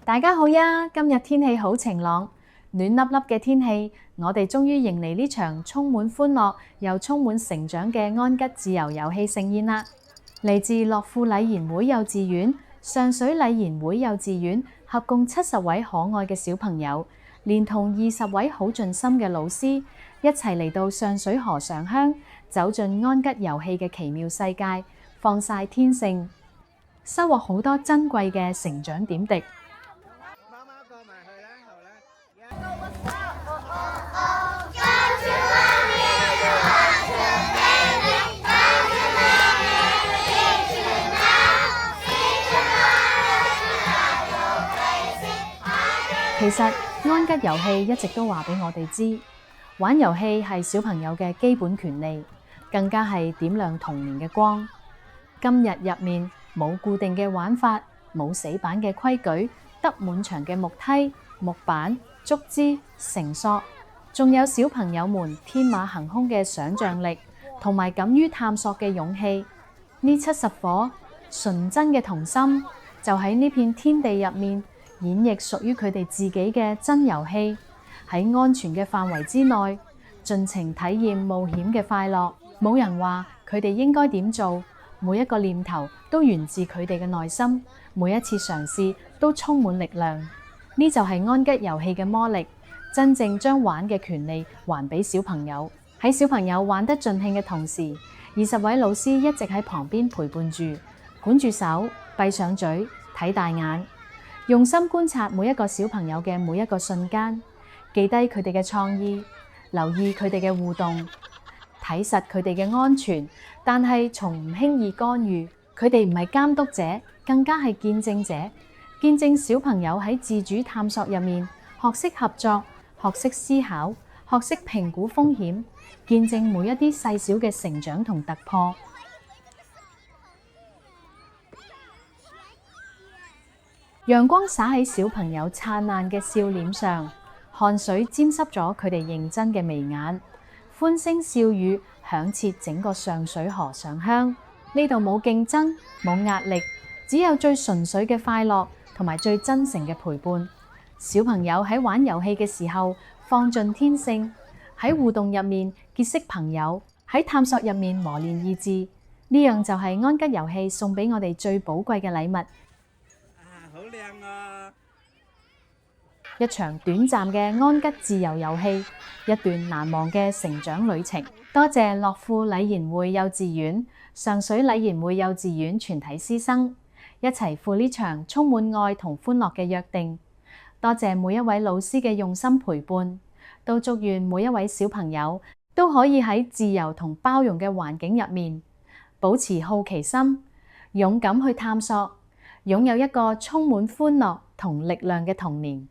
大家好呀！今日天氣好晴朗，暖粒粒嘅天氣，我哋終於迎嚟呢場充滿歡樂又充滿成長嘅安吉自由遊戲盛宴啦！嚟自樂富禮賢會幼稚園、上水禮賢會幼稚園，合共70位可愛嘅小朋友，連同20位好盡心嘅老師，一齊嚟到上水河上鄉，走進安吉遊戲嘅奇妙世界，放晒天性，收穫好多珍貴嘅成長點滴。其實安吉遊戲一直都話俾我哋知，玩遊戲係小朋友嘅基本權利，更加係點亮童年嘅光。今日入面冇固定嘅玩法，冇死板嘅規矩，得滿牆嘅木梯、木板、竹枝、繩索，仲有小朋友們天馬行空嘅想像力，同埋敢於探索嘅勇氣。呢70顆純真嘅童心，就喺呢片天地入面，演繹屬於佢哋自己嘅真遊戲，喺安全嘅範圍之內，盡情體驗冒險嘅快樂。冇人話佢哋應該點做，每一個念頭都源自佢哋嘅內心，每一次嘗試都充滿力量。呢就係安吉遊戲嘅魔力，真正將玩嘅權利還俾小朋友。喺小朋友玩得盡興嘅同時，20位老師一直喺旁邊陪伴住，管住手，閉上嘴，睇大眼，用心觀察每一個小朋友嘅每一個瞬間，記低佢哋嘅創意，留意佢哋嘅互動，睇實佢哋嘅安全，但係從唔輕易干預。佢哋唔係監督者，更加係見證者，見證小朋友喺自主探索入面學識合作，學識思考，學識評估風險，見證每一啲細小嘅成長同突破。陽光灑喺小朋友燦爛嘅笑臉上，汗水沾濕咗佢哋認真嘅眉眼，歡聲笑語響徹整個上水河上鄉。呢度冇競爭，冇壓力，只有最純粹嘅快樂同埋最真誠嘅陪伴。小朋友喺玩遊戲嘅時候放盡天性，喺互動入面結識朋友，喺探索入面磨練意志。呢樣就係安吉遊戲送俾我哋最寶貴嘅禮物。好靚啊！一場短暫嘅安吉自由遊戲，一段難忘嘅成長旅程。多謝樂富禮賢會幼稚園、上水禮賢會幼稚園全體師生一齊赴呢場充滿愛同歡樂嘅約定。多謝每一位老師嘅用心陪伴，都祝願每一位小朋友都可以喺自由同包容嘅環境入面，保持好奇心，勇敢去探索，擁有一個充滿歡樂同力量嘅童年。